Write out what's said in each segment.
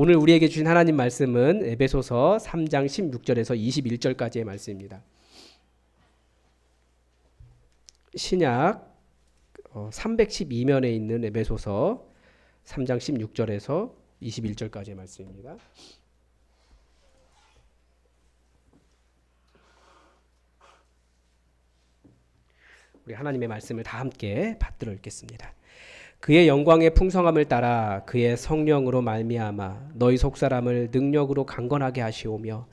오늘 우리에게 주신 하나님 말씀은 에베소서 3장 16절에서 21절까지의 말씀입니다. 신약 312면에 있는 에베소서 3장 16절에서 21절까지의 말씀입니다. 우리 하나님의 말씀을 다 함께 받들어 읽겠습니다. 그의 영광의 풍성함을 따라 그의 성령으로 말미암아 너희 속사람을 능력으로 강건하게 하시오며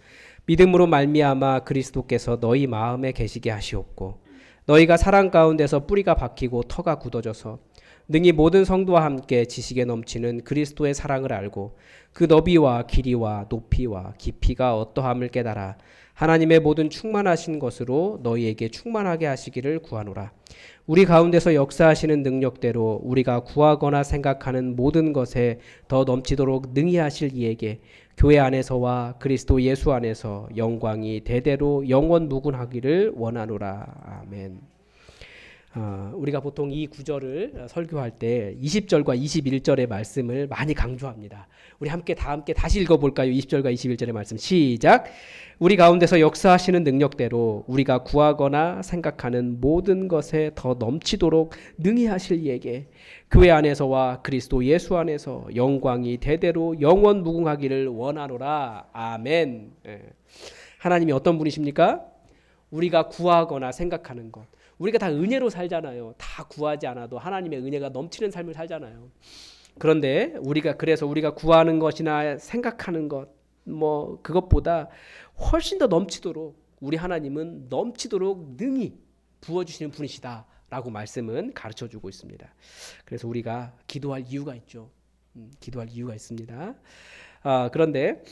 믿음으로 말미암아 그리스도께서 너희 마음에 계시게 하시옵고 너희가 사랑 가운데서 뿌리가 박히고 터가 굳어져서 능히 모든 성도와 함께 지식에 넘치는 그리스도의 사랑을 알고 그 너비와 길이와 높이와 깊이가 어떠함을 깨달아 하나님의 모든 충만하신 것으로 너희에게 충만하게 하시기를 구하노라. 우리 가운데서 역사하시는 능력대로 우리가 구하거나 생각하는 모든 것에 더 넘치도록 능히 하실 이에게 교회 안에서와 그리스도 예수 안에서 영광이 대대로 영원 무궁하기를 원하노라. 아멘. 우리가 보통 이 구절을 설교할 때 20절과 21절의 말씀을 많이 강조합니다. 우리 함께 다시 읽어볼까요? 20절과 21절의 말씀 시작. 우리 가운데서 역사하시는 능력대로 우리가 구하거나 생각하는 모든 것에 더 넘치도록 능히 하실 이에게 교회 안에서와 그리스도 예수 안에서 영광이 대대로 영원 무궁하기를 원하노라. 아멘. 하나님이 어떤 분이십니까? 우리가 구하거나 생각하는 것, 우리가 다 은혜로 살잖아요. 다 구하지 않아도 하나님의 은혜가 넘치는 삶을 살잖아요. 그런데 그래서 우리가 구하는 것이나 생각하는 것, 그것보다 훨씬 더 넘치도록 우리 하나님은 넘치도록 능히 부어주시는 분이시다라고 말씀은 가르쳐주고 있습니다. 그래서 우리가 기도할 이유가 있죠. 기도할 이유가 있습니다. 그런데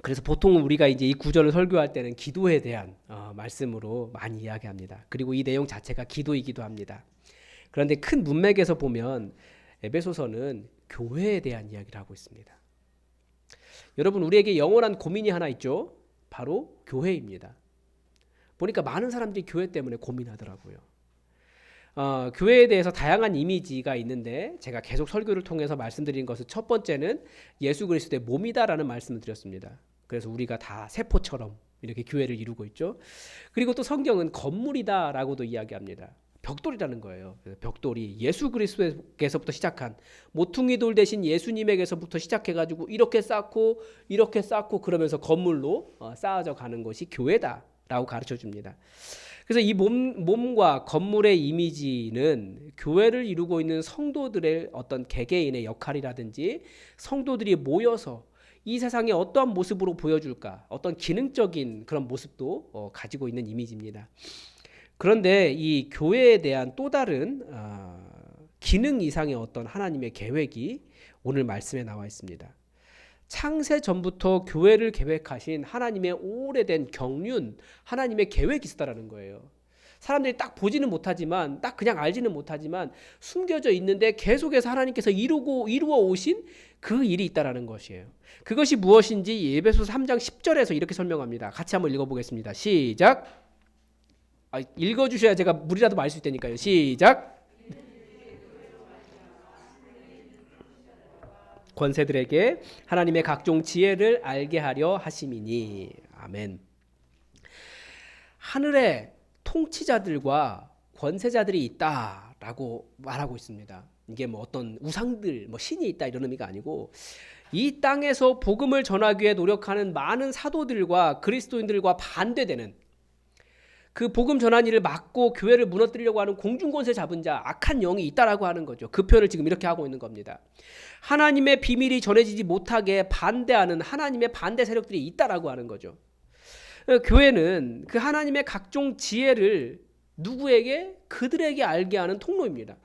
그래서 보통 우리가 이제 이 구절을 설교할 때는 기도에 대한 말씀으로 많이 이야기합니다. 그리고 이 내용 자체가 기도이기도 합니다. 그런데 큰 문맥에서 보면 에베소서는 교회에 대한 이야기를 하고 있습니다. 여러분, 우리에게 영원한 고민이 하나 있죠. 바로 교회입니다. 보니까 많은 사람들이 교회 때문에 고민하더라고요. 교회에 대해서 다양한 이미지가 있는데 제가 계속 설교를 통해서 말씀드린 것은 첫 번째는 예수 그리스도의 몸이다라는 말씀을 드렸습니다. 그래서 우리가 다 세포처럼 이렇게 교회를 이루고 있죠. 그리고 또 성경은 건물이다라고도 이야기합니다. 벽돌이라는 거예요. 벽돌이 예수 그리스도께서부터 시작한 모퉁이 돌 대신 예수님에게서부터 시작해가지고 이렇게 쌓고 그러면서 건물로 쌓아져 가는 것이 교회다라고 가르쳐줍니다. 그래서 이 몸과 건물의 이미지는 교회를 이루고 있는 성도들의 어떤 개개인의 역할이라든지 성도들이 모여서 이 세상에 어떠한 모습으로 보여줄까, 어떤 기능적인 그런 모습도 가지고 있는 이미지입니다. 그런데 이 교회에 대한 또 다른 기능 이상의 어떤 하나님의 계획이 오늘 말씀에 나와 있습니다. 창세 전부터 교회를 계획하신 하나님의 오래된 경륜, 하나님의 계획이 있었다는 거예요. 사람들이 딱 보지는 못하지만, 딱 그냥 알지는 못하지만 숨겨져 있는데 계속해서 하나님께서 이루어 오신 그 일이 있다는 것이에요. 그것이 무엇인지 에베소서 3장 10절에서 이렇게 설명합니다. 같이 한번 읽어보겠습니다. 시작. 읽어주셔야 제가 물이라도 마실 수 있다니까요. 시작. 권세들에게 하나님의 각종 지혜를 알게 하려 하심이니. 아멘. 하늘에 통치자들과 권세자들이 있다라고 말하고 있습니다. 이게 어떤 우상들, 신이 있다 이런 의미가 아니고 이 땅에서 복음을 전하기 위해 노력하는 많은 사도들과 그리스도인들과 반대되는 그 복음 전환 일을 막고 교회를 무너뜨리려고 하는 공중권세 잡은 자, 악한 영이 있다라고 하는 거죠. 그 표현을 지금 이렇게 하고 있는 겁니다. 하나님의 비밀이 전해지지 못하게 반대하는 하나님의 반대 세력들이 있다라고 하는 거죠. 교회는 그 하나님의 각종 지혜를 누구에게? 그들에게 알게 하는 통로입니다.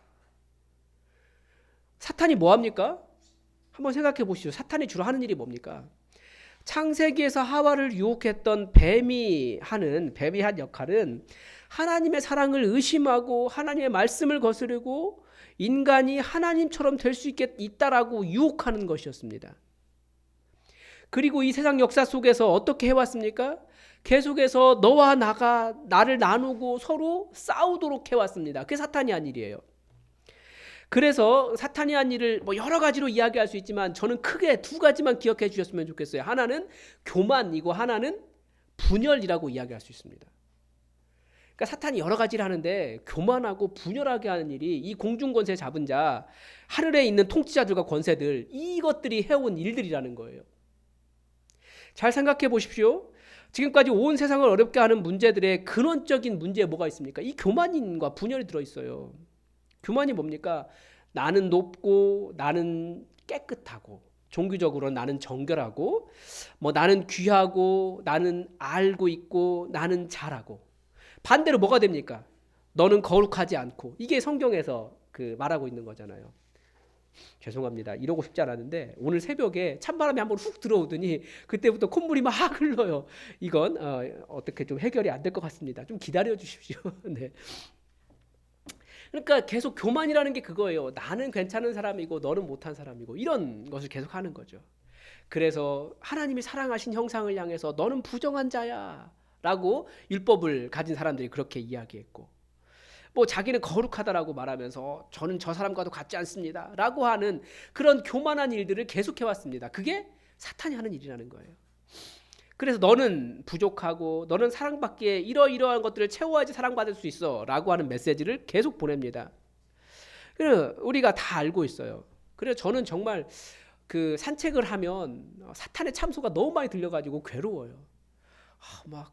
사탄이 뭐합니까? 한번 생각해 보시죠. 사탄이 주로 하는 일이 뭡니까? 창세기에서 하와를 유혹했던 뱀이 한 역할은 하나님의 사랑을 의심하고 하나님의 말씀을 거스르고 인간이 하나님처럼 될 수 있다라고 유혹하는 것이었습니다. 그리고 이 세상 역사 속에서 어떻게 해왔습니까? 계속해서 너와 나를 나누고 서로 싸우도록 해왔습니다. 그게 사탄이 한 일이에요. 그래서 사탄이 한 일을 뭐 여러 가지로 이야기할 수 있지만 저는 크게 두 가지만 기억해 주셨으면 좋겠어요. 하나는 교만이고 하나는 분열이라고 이야기할 수 있습니다. 그러니까 사탄이 여러 가지를 하는데 교만하고 분열하게 하는 일이 이 공중권세 잡은 자, 하늘에 있는 통치자들과 권세들, 이것들이 해온 일들이라는 거예요. 잘 생각해 보십시오. 지금까지 온 세상을 어렵게 하는 문제들의 근원적인 문제에 뭐가 있습니까? 이 교만과 분열이 들어있어요. 교만이 뭡니까? 나는 높고 나는 깨끗하고 종교적으로 나는 정결하고 뭐 나는 귀하고 나는 알고 있고 나는 잘하고, 반대로 뭐가 됩니까? 너는 거룩하지 않고. 이게 성경에서 그 말하고 있는 거잖아요. 죄송합니다. 이러고 싶지 않았는데 오늘 새벽에 찬바람이 한번 훅 들어오더니 그때부터 콧물이 막 흘러요. 이건 어떻게 좀 해결이 안 될 것 같습니다. 좀 기다려 주십시오. 네. 그러니까 계속 교만이라는 게 그거예요. 나는 괜찮은 사람이고 너는 못한 사람이고, 이런 것을 계속 하는 거죠. 그래서 하나님이 사랑하신 형상을 향해서 너는 부정한 자야 라고 율법을 가진 사람들이 그렇게 이야기했고, 뭐 자기는 거룩하다라고 말하면서 저는 저 사람과도 같지 않습니다 라고 하는 그런 교만한 일들을 계속해 왔습니다. 그게 사탄이 하는 일이라는 거예요. 그래서 너는 부족하고 너는 사랑받기에 이러이러한 것들을 채워야지 사랑받을 수 있어 라고 하는 메시지를 계속 보냅니다. 그래서 우리가 다 알고 있어요. 그래서 저는 정말 그 산책을 하면 사탄의 참소가 너무 많이 들려가지고 괴로워요. 막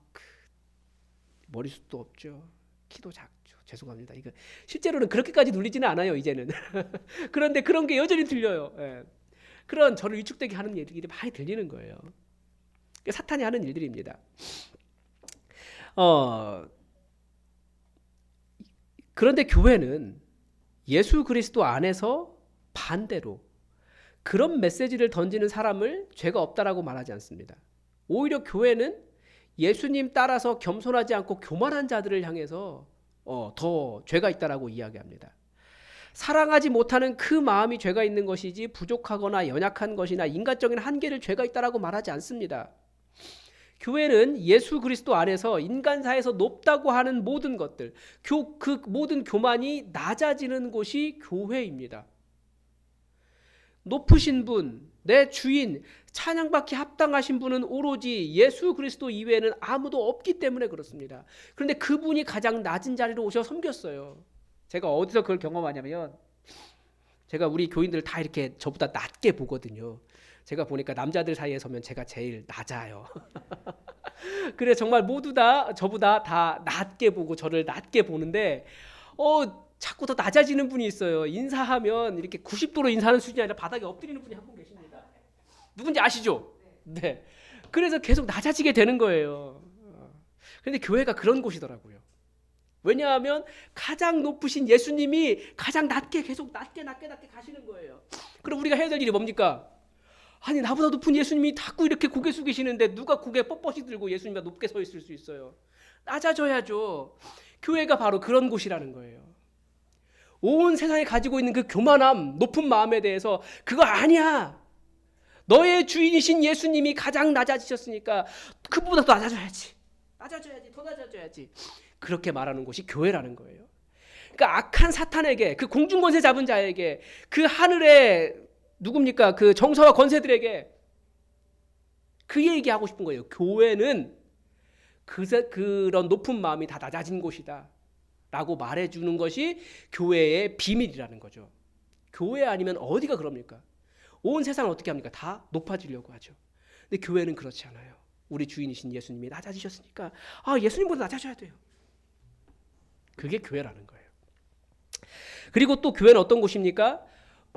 머리숱도 없죠. 키도 작죠. 죄송합니다. 이거 실제로는 그렇게까지 눌리지는 않아요, 이제는. 그런데 그런 게 여전히 들려요. 예. 그런 저를 위축되게 하는 얘기들이 많이 들리는 거예요. 사탄이 하는 일들입니다. 그런데 교회는 예수 그리스도 안에서 반대로 그런 메시지를 던지는 사람을 죄가 없다라고 말하지 않습니다. 오히려 교회는 예수님 따라서 겸손하지 않고 교만한 자들을 향해서 더 죄가 있다라고 이야기합니다. 사랑하지 못하는 그 마음이 죄가 있는 것이지 부족하거나 연약한 것이나 인간적인 한계를 죄가 있다라고 말하지 않습니다. 교회는 예수 그리스도 안에서 인간사에서 높다고 하는 모든 것들, 그 모든 교만이 낮아지는 곳이 교회입니다. 높으신 분, 내 주인, 찬양받기 합당하신 분은 오로지 예수 그리스도 이외에는 아무도 없기 때문에 그렇습니다. 그런데 그분이 가장 낮은 자리로 오셔 섬겼어요. 제가 어디서 그걸 경험하냐면, 제가 우리 교인들 다 이렇게 저보다 낮게 보거든요. 제가 보니까 남자들 사이에 서면 제가 제일 낮아요. 그래 정말 모두 다 저보다 다 낮게 보고 저를 낮게 보는데 자꾸 더 낮아지는 분이 있어요. 인사하면 이렇게 90도로 인사하는 수준이 아니라 바닥에 엎드리는 분이 한 분 계십니다. 누군지 아시죠? 네. 그래서 계속 낮아지게 되는 거예요. 그런데 교회가 그런 곳이더라고요. 왜냐하면 가장 높으신 예수님이 가장 낮게 계속 낮게 가시는 거예요. 그럼 우리가 해야 될 일이 뭡니까? 아니 나보다 높은 예수님이 자꾸 이렇게 고개 숙이시는데 누가 고개 뻣뻣이 들고 예수님보다 높게 서 있을 수 있어요? 낮아져야죠. 교회가 바로 그런 곳이라는 거예요. 온 세상에 가지고 있는 그 교만함, 높은 마음에 대해서 그거 아니야. 너의 주인이신 예수님이 가장 낮아지셨으니까 그보다 더 낮아져야지. 더 낮아져야지. 그렇게 말하는 곳이 교회라는 거예요. 그러니까 악한 사탄에게, 그 공중권세 잡은 자에게, 그 하늘의 누굽니까? 그 정사와 권세들에게 그 얘기하고 싶은 거예요. 교회는 그런 높은 마음이 다 낮아진 곳이다 라고 말해주는 것이 교회의 비밀이라는 거죠. 교회 아니면 어디가 그럽니까? 온 세상을 어떻게 합니까? 다 높아지려고 하죠. 근데 교회는 그렇지 않아요. 우리 주인이신 예수님이 낮아지셨으니까 예수님보다 낮아져야 돼요. 그게 교회라는 거예요. 그리고 또 교회는 어떤 곳입니까?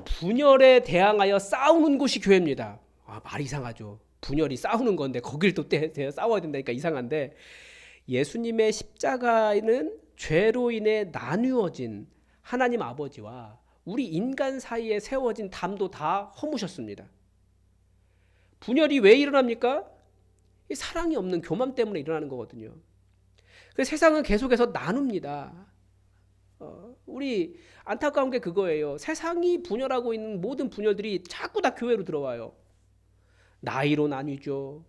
분열에 대항하여 싸우는 곳이 교회입니다. 말 이상하죠. 분열이 싸우는 건데 거길 또 싸워야 된다니까 이상한데, 예수님의 십자가는 죄로 인해 나누어진 하나님 아버지와 우리 인간 사이에 세워진 담도 다 허무셨습니다. 분열이 왜 일어납니까? 이 사랑이 없는 교만 때문에 일어나는 거거든요. 그래서 세상은 계속해서 나눕니다. 우리 안타까운 게 그거예요. 세상이 분열하고 있는 모든 분열들이 자꾸 다 교회로 들어와요. 나이로 나뉘죠.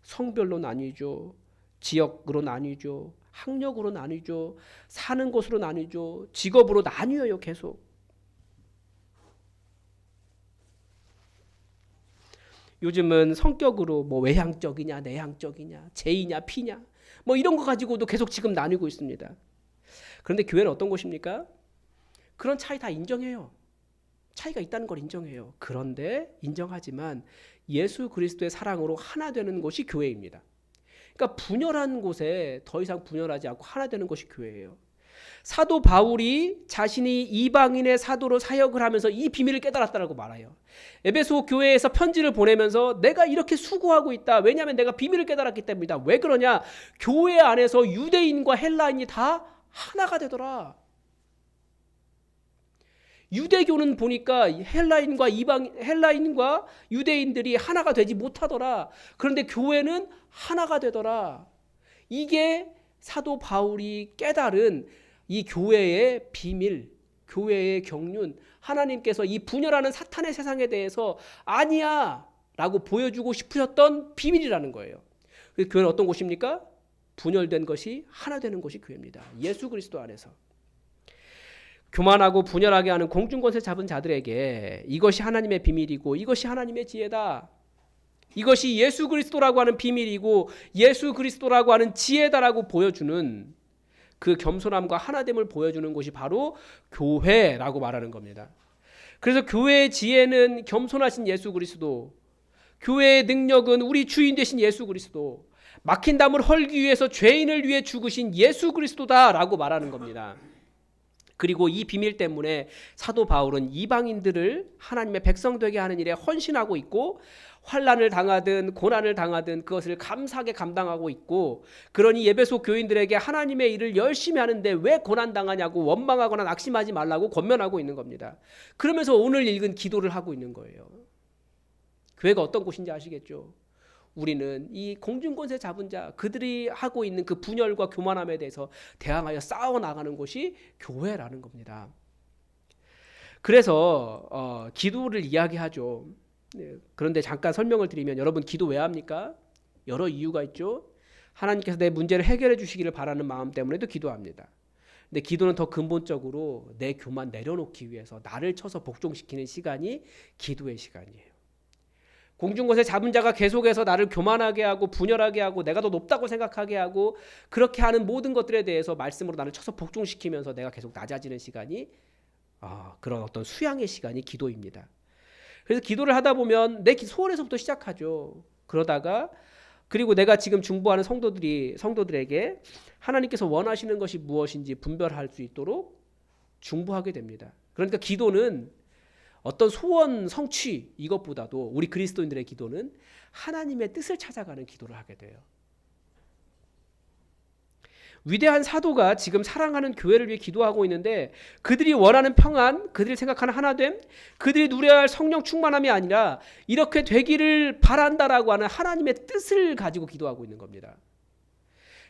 성별로 나뉘죠. 지역으로 나뉘죠. 학력으로 나뉘죠. 사는 곳으로 나뉘죠. 직업으로 나뉘어요. 계속. 요즘은 성격으로 뭐 외향적이냐 내향적이냐 J냐 P냐 뭐 이런 거 가지고도 계속 지금 나뉘고 있습니다. 그런데 교회는 어떤 곳입니까? 그런 차이 다 인정해요. 차이가 있다는 걸 인정해요. 그런데 인정하지만 예수 그리스도의 사랑으로 하나 되는 곳이 교회입니다. 그러니까 분열한 곳에 더 이상 분열하지 않고 하나 되는 것이 교회예요. 사도 바울이 자신이 이방인의 사도로 사역을 하면서 이 비밀을 깨달았다고 말해요. 에베소 교회에서 편지를 보내면서 내가 이렇게 수고하고 있다. 왜냐하면 내가 비밀을 깨달았기 때문이다. 왜 그러냐? 교회 안에서 유대인과 헬라인이 다 하나가 되더라. 유대교는 보니까 헬라인과 유대인들이 하나가 되지 못하더라. 그런데 교회는 하나가 되더라. 이게 사도 바울이 깨달은 이 교회의 비밀, 교회의 경륜, 하나님께서 이 분열하는 사탄의 세상에 대해서 아니야 라고 보여주고 싶으셨던 비밀이라는 거예요. 교회는 어떤 곳입니까? 분열된 것이 하나 되는 곳이 교회입니다. 예수 그리스도 안에서. 교만하고 분열하게 하는 공중권세 잡은 자들에게 이것이 하나님의 비밀이고 이것이 하나님의 지혜다. 이것이 예수 그리스도라고 하는 비밀이고 예수 그리스도라고 하는 지혜다라고 보여주는 그 겸손함과 하나됨을 보여주는 곳이 바로 교회라고 말하는 겁니다. 그래서 교회의 지혜는 겸손하신 예수 그리스도, 교회의 능력은 우리 주인 되신 예수 그리스도, 막힌 담을 헐기 위해서 죄인을 위해 죽으신 예수 그리스도다라고 말하는 겁니다. 그리고 이 비밀 때문에 사도 바울은 이방인들을 하나님의 백성 되게 하는 일에 헌신하고 있고 환난을 당하든 고난을 당하든 그것을 감사하게 감당하고 있고, 그러니 에베소 교인들에게 하나님의 일을 열심히 하는데 왜 고난 당하냐고 원망하거나 낙심하지 말라고 권면하고 있는 겁니다. 그러면서 오늘 읽은 기도를 하고 있는 거예요. 교회가 어떤 곳인지 아시겠죠? 우리는 이 공중권세 잡은 자, 그들이 하고 있는 그 분열과 교만함에 대해서 대항하여 싸워나가는 곳이 교회라는 겁니다. 그래서 기도를 이야기하죠. 그런데 잠깐 설명을 드리면, 여러분 기도 왜 합니까? 여러 이유가 있죠. 하나님께서 내 문제를 해결해 주시기를 바라는 마음 때문에도 기도합니다. 근데 기도는 더 근본적으로 내 교만 내려놓기 위해서 나를 쳐서 복종시키는 시간이 기도의 시간이에요. 공중권세 잡은 자가 계속해서 나를 교만하게 하고 분열하게 하고 내가 더 높다고 생각하게 하고 그렇게 하는 모든 것들에 대해서 말씀으로 나를 쳐서 복종시키면서 내가 계속 낮아지는 시간이 그런 어떤 수양의 시간이 기도입니다. 그래서 기도를 하다 보면 내 소원에서부터 시작하죠. 그러다가 그리고 내가 지금 중보하는 성도들에게 하나님께서 원하시는 것이 무엇인지 분별할 수 있도록 중보하게 됩니다. 그러니까 기도는 어떤 소원 성취 이것보다도 우리 그리스도인들의 기도는 하나님의 뜻을 찾아가는 기도를 하게 돼요. 위대한 사도가 지금 사랑하는 교회를 위해 기도하고 있는데 그들이 원하는 평안, 그들이 생각하는 하나됨, 그들이 누려야 할 성령 충만함이 아니라 이렇게 되기를 바란다라고 하는 하나님의 뜻을 가지고 기도하고 있는 겁니다.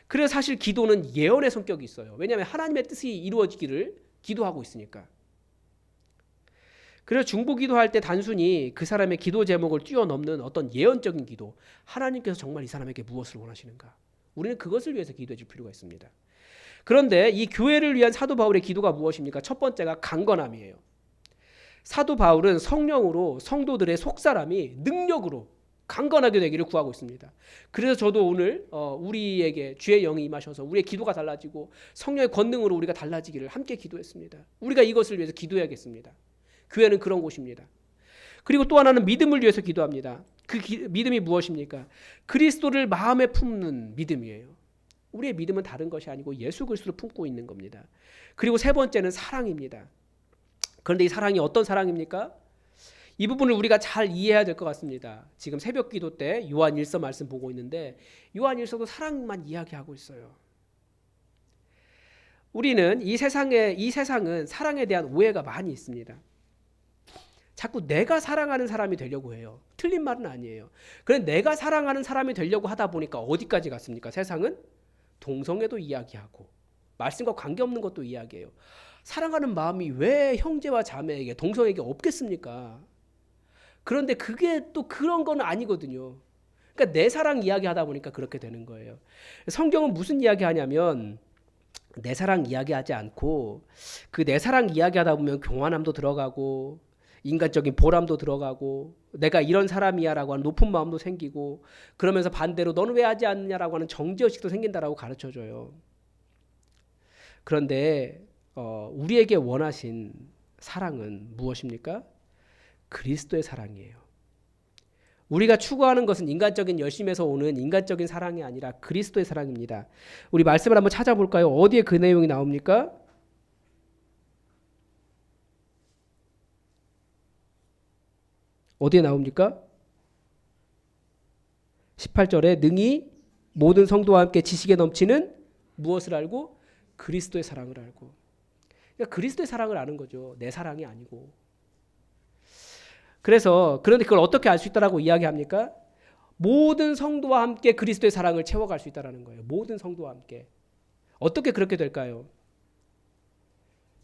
그래서 사실 기도는 예언의 성격이 있어요. 왜냐하면 하나님의 뜻이 이루어지기를 기도하고 있으니까. 그래서 중보 기도할 때 단순히 그 사람의 기도 제목을 뛰어넘는 어떤 예언적인 기도, 하나님께서 정말 이 사람에게 무엇을 원하시는가, 우리는 그것을 위해서 기도해 줄 필요가 있습니다. 그런데 이 교회를 위한 사도 바울의 기도가 무엇입니까? 첫 번째가 강건함이에요. 사도 바울은 성령으로 성도들의 속사람이 능력으로 강건하게 되기를 구하고 있습니다. 그래서 저도 오늘 우리에게 주의 영이 임하셔서 우리의 기도가 달라지고 성령의 권능으로 우리가 달라지기를 함께 기도했습니다. 우리가 이것을 위해서 기도해야겠습니다. 교회는 그런 곳입니다. 그리고 또 하나는 믿음을 위해서 기도합니다. 그 믿음이 무엇입니까? 그리스도를 마음에 품는 믿음이에요. 우리의 믿음은 다른 것이 아니고 예수 그리스도를 품고 있는 겁니다. 그리고 세 번째는 사랑입니다. 그런데 이 사랑이 어떤 사랑입니까? 이 부분을 우리가 잘 이해해야 될 것 같습니다. 지금 새벽 기도 때 요한 1서 말씀 보고 있는데 요한 1서도 사랑만 이야기하고 있어요. 우리는 이 세상은 사랑에 대한 오해가 많이 있습니다. 자꾸 내가 사랑하는 사람이 되려고 해요. 틀린 말은 아니에요. 그런데 내가 사랑하는 사람이 되려고 하다 보니까 어디까지 갔습니까? 세상은 동성애도 이야기하고 말씀과 관계없는 것도 이야기해요. 사랑하는 마음이 왜 형제와 자매에게, 동성에게 없겠습니까? 그런데 그게 또 그런 건 아니거든요. 그러니까 내 사랑 이야기하다 보니까 그렇게 되는 거예요. 성경은 무슨 이야기하냐면 내 사랑 이야기하지 않고 그 내 사랑 이야기하다 보면 교만함도 들어가고 인간적인 보람도 들어가고 내가 이런 사람이야라고 하는 높은 마음도 생기고 그러면서 반대로 너는 왜 하지 않느냐라고 하는 정죄의식도 생긴다라고 가르쳐줘요. 그런데 우리에게 원하신 사랑은 무엇입니까? 그리스도의 사랑이에요. 우리가 추구하는 것은 인간적인 열심에서 오는 인간적인 사랑이 아니라 그리스도의 사랑입니다. 우리 말씀을 한번 찾아볼까요? 어디에 그 내용이 나옵니까? 어디에 나옵니까? 18절에 능히 모든 성도와 함께 지식에 넘치는 무엇을 알고? 그리스도의 사랑을 알고. 그러니까 그리스도의 사랑을 아는 거죠. 내 사랑이 아니고. 그런데 그걸 어떻게 알 수 있다라고 이야기합니까? 모든 성도와 함께 그리스도의 사랑을 채워갈 수 있다라는 거예요. 모든 성도와 함께. 어떻게 그렇게 될까요?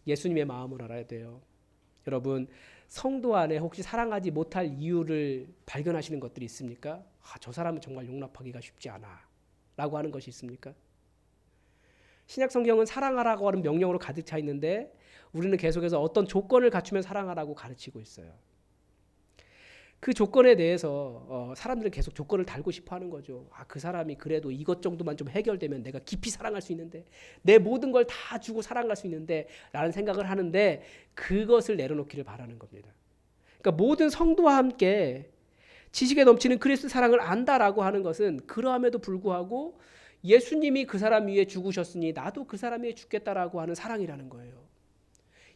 예수님의 마음을 알아야 돼요. 여러분, 성도 안에 혹시 사랑하지 못할 이유를 발견하시는 것들이 있습니까? 저 사람은 정말 용납하기가 쉽지 않아 라고 하는 것이 있습니까? 신약 성경은 사랑하라고 하는 명령으로 가득 차 있는데 우리는 계속해서 어떤 조건을 갖추면 사랑하라고 가르치고 있어요. 그 조건에 대해서 사람들은 계속 조건을 달고 싶어 하는 거죠. 그 사람이 그래도 이것 정도만 좀 해결되면 내가 깊이 사랑할 수 있는데, 내 모든 걸 다 주고 사랑할 수 있는데 라는 생각을 하는데 그것을 내려놓기를 바라는 겁니다. 그러니까 모든 성도와 함께 지식에 넘치는 그리스도 사랑을 안다라고 하는 것은 그러함에도 불구하고 예수님이 그 사람 위에 죽으셨으니 나도 그 사람 위에 죽겠다라고 하는 사랑이라는 거예요.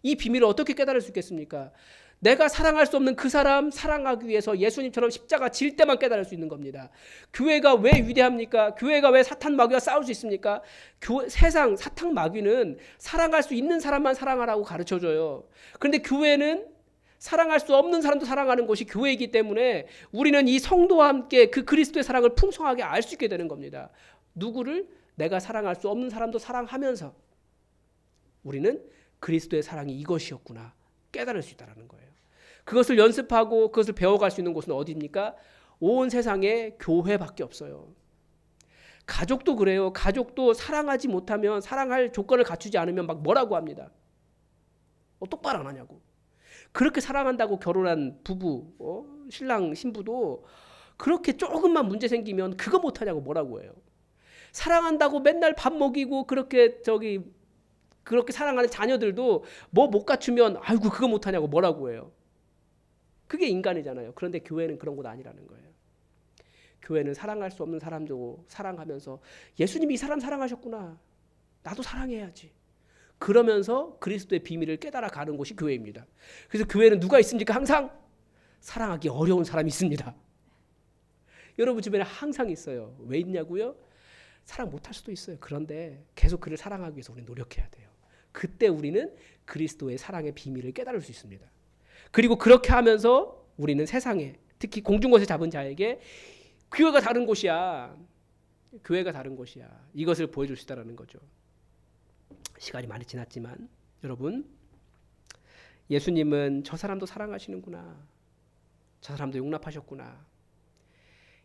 이 비밀을 어떻게 깨달을 수 있겠습니까? 내가 사랑할 수 없는 그 사람 사랑하기 위해서 예수님처럼 십자가 질 때만 깨달을 수 있는 겁니다. 교회가 왜 위대합니까? 교회가 왜 사탄 마귀와 싸울 수 있습니까? 세상 사탄 마귀는 사랑할 수 있는 사람만 사랑하라고 가르쳐줘요. 그런데 교회는 사랑할 수 없는 사람도 사랑하는 것이 교회이기 때문에 우리는 이 성도와 함께 그 그리스도의 사랑을 풍성하게 알 수 있게 되는 겁니다. 누구를? 내가 사랑할 수 없는 사람도 사랑하면서 우리는 그리스도의 사랑이 이것이었구나 깨달을 수 있다는 거예요. 그것을 연습하고 그것을 배워갈 수 있는 곳은 어디입니까? 온 세상에 교회밖에 없어요. 가족도 그래요. 가족도 사랑하지 못하면, 사랑할 조건을 갖추지 않으면 막 뭐라고 합니다. 똑바로 안 하냐고. 그렇게 사랑한다고 결혼한 부부, 신랑 신부도 그렇게 조금만 문제 생기면 그거 못하냐고 뭐라고 해요. 사랑한다고 맨날 밥 먹이고 그렇게 사랑하는 자녀들도 뭐 못 갖추면 아이고 그거 못하냐고 뭐라고 해요. 그게 인간이잖아요. 그런데 교회는 그런 곳 아니라는 거예요. 교회는 사랑할 수 없는 사람도 사랑하면서 예수님이 이 사람 사랑하셨구나. 나도 사랑해야지. 그러면서 그리스도의 비밀을 깨달아 가는 곳이 교회입니다. 그래서 교회는 누가 있습니까? 항상 사랑하기 어려운 사람이 있습니다. 여러분 주변에 항상 있어요. 왜 있냐고요? 사랑 못할 수도 있어요. 그런데 계속 그를 사랑하기 위해서 우리는 노력해야 돼요. 그때 우리는 그리스도의 사랑의 비밀을 깨달을 수 있습니다. 그리고 그렇게 하면서 우리는 세상에, 특히 공중것에 잡은 자에게 교회가 다른 곳이야. 교회가 다른 곳이야. 이것을 보여줄 수 있다는 거죠. 시간이 많이 지났지만 여러분, 예수님은 저 사람도 사랑하시는구나. 저 사람도 용납하셨구나.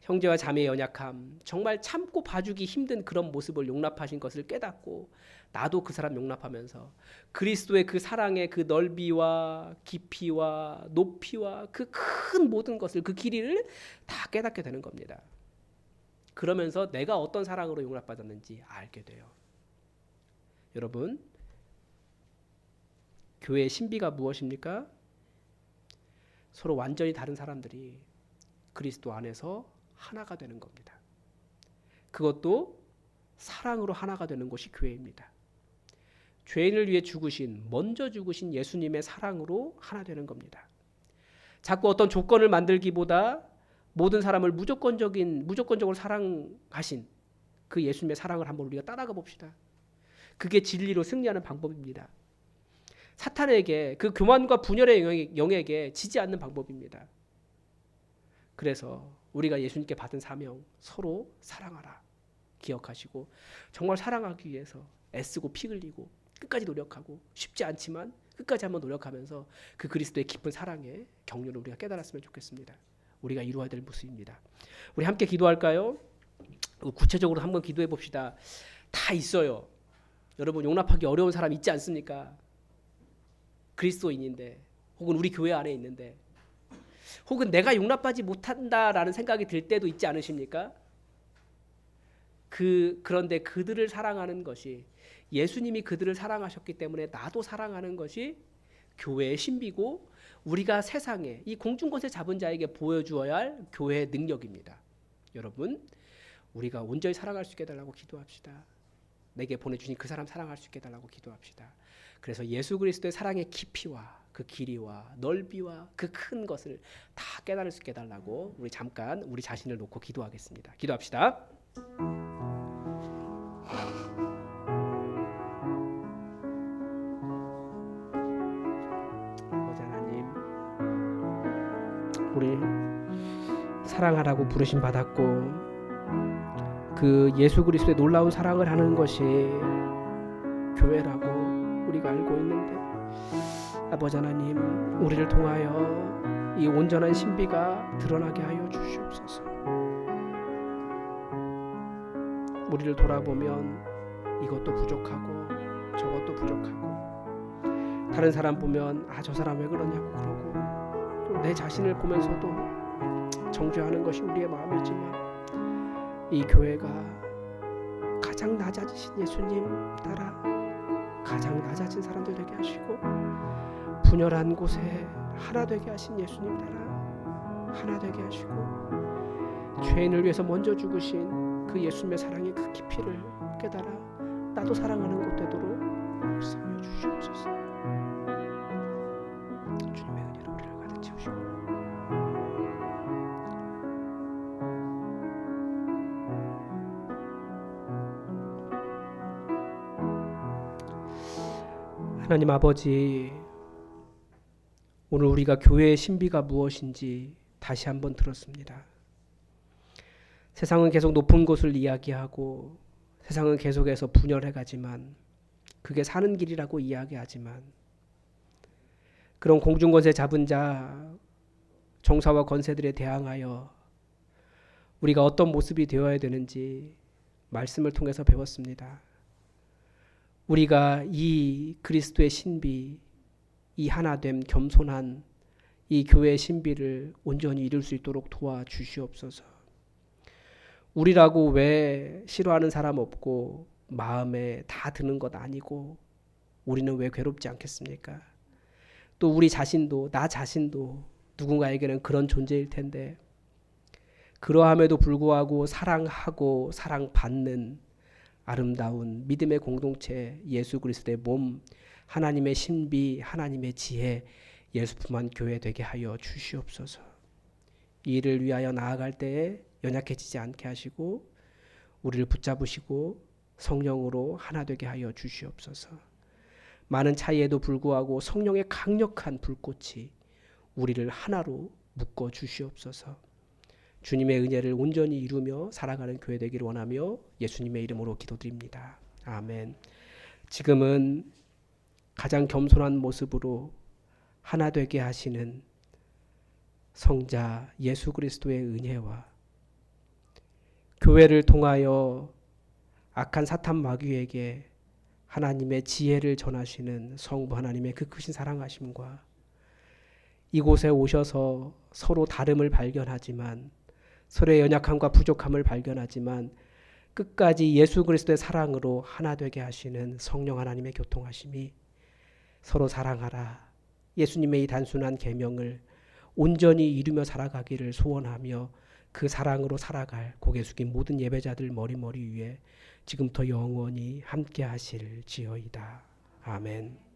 형제와 자매의 연약함, 정말 참고 봐주기 힘든 그런 모습을 용납하신 것을 깨닫고 나도 그 사람 용납하면서 그리스도의 그 사랑의 그 넓이와 깊이와 높이와 그 큰 모든 것을, 그 길이를 다 깨닫게 되는 겁니다. 그러면서 내가 어떤 사랑으로 용납받았는지 알게 돼요. 여러분, 교회의 신비가 무엇입니까? 서로 완전히 다른 사람들이 그리스도 안에서 하나가 되는 겁니다. 그것도 사랑으로 하나가 되는 것이 교회입니다. 죄인을 위해 먼저 죽으신 예수님의 사랑으로 하나 되는 겁니다. 자꾸 어떤 조건을 만들기보다 모든 사람을 무조건적으로 사랑하신 그 예수님의 사랑을 한번 우리가 따라가 봅시다. 그게 진리로 승리하는 방법입니다. 사탄에게, 그 교만과 분열의 영에게 지지 않는 방법입니다. 그래서 우리가 예수님께 받은 사명, 서로 사랑하라 기억하시고 정말 사랑하기 위해서 애쓰고 피 흘리고 끝까지 노력하고, 쉽지 않지만 끝까지 한번 노력하면서 그 그리스도의 깊은 사랑의 경륜을 우리가 깨달았으면 좋겠습니다. 우리가 이루어야 될 모습입니다. 우리 함께 기도할까요? 구체적으로 한번 기도해 봅시다. 다 있어요. 여러분, 용납하기 어려운 사람 있지 않습니까? 그리스도인인데 혹은 우리 교회 안에 있는데, 혹은 내가 용납하지 못한다라는 생각이 들 때도 있지 않으십니까? 그런데 그들을 사랑하는 것이, 예수님이 그들을 사랑하셨기 때문에 나도 사랑하는 것이 교회의 신비고, 우리가 세상에 이 공중권세 잡은 자에게 보여주어야 할 교회의 능력입니다. 여러분, 우리가 온전히 사랑할 수 있게 해달라고 기도합시다. 내게 보내주신 그 사람 사랑할 수 있게 해달라고 기도합시다. 그래서 예수 그리스도의 사랑의 깊이와 그 길이와 넓이와 그 큰 것을 다 깨달을 수 있게 해달라고 우리 잠깐 우리 자신을 놓고 기도하겠습니다. 기도합시다. 아버지 하나님, 우리 사랑하라고 부르심 받았고 그 예수 그리스도의 놀라운 사랑을 하는 것이 교회라고 우리가 알고 있는데, 아버지 하나님, 우리를 통하여 이 온전한 신비가 드러나게 하여 주시옵소서. 우리를 돌아보면 이것도 부족하고 저것도 부족하고, 다른 사람 보면 저 사람 왜 그러냐고 그러고, 또 내 자신을 보면서도 정죄하는 것이 우리의 마음이지만, 이 교회가 가장 낮아지신 예수님 따라 가장 낮아진 사람들 되게 하시고, 분열한 곳에 하나 되게 하신 예수님 따라 하나 되게 하시고, 죄인을 위해서 먼저 죽으신 그 예수님의 사랑의 그 깊이를 깨달아 나도 사랑하는 것 되도록 역사하여 주시옵소서. 주님의 은혜로 우리를 가득 채우시고, 하나님 아버지, 오늘 우리가 교회의 신비가 무엇인지 다시 한번 들었습니다. 세상은 계속 높은 곳을 이야기하고, 세상은 계속해서 분열해 가지만, 그게 사는 길이라고 이야기하지만, 그런 공중권세 잡은 자, 정사와 권세들에 대항하여 우리가 어떤 모습이 되어야 되는지 말씀을 통해서 배웠습니다. 우리가 이 그리스도의 신비, 이 하나됨, 겸손한 이 교회의 신비를 온전히 이룰 수 있도록 도와주시옵소서. 우리라고 왜 싫어하는 사람 없고 마음에 다 드는 것 아니고 우리는 왜 괴롭지 않겠습니까? 또 우리 자신도, 나 자신도 누군가에게는 그런 존재일 텐데, 그러함에도 불구하고 사랑하고 사랑받는 아름다운 믿음의 공동체, 예수 그리스도의 몸, 하나님의 신비, 하나님의 지혜, 예수품한 교회 되게 하여 주시옵소서. 이 일을 위하여 나아갈 때에 연약해지지 않게 하시고 우리를 붙잡으시고 성령으로 하나 되게 하여 주시옵소서. 많은 차이에도 불구하고 성령의 강력한 불꽃이 우리를 하나로 묶어 주시옵소서. 주님의 은혜를 온전히 이루며 살아가는 교회 되기를 원하며 예수님의 이름으로 기도드립니다. 아멘. 지금은 가장 겸손한 모습으로 하나 되게 하시는 성자 예수 그리스도의 은혜와 교회를 통하여 악한 사탄 마귀에게 하나님의 지혜를 전하시는 성부 하나님의 그 크신 사랑하심과 이곳에 오셔서 서로 다름을 발견하지만, 서로의 연약함과 부족함을 발견하지만 끝까지 예수 그리스도의 사랑으로 하나 되게 하시는 성령 하나님의 교통하심이 서로 사랑하라, 예수님의 이 단순한 계명을 온전히 이루며 살아가기를 소원하며 그 사랑으로 살아갈 고개 숙인 모든 예배자들 머리 위에 지금부터 영원히 함께 하실지어이다. 아멘.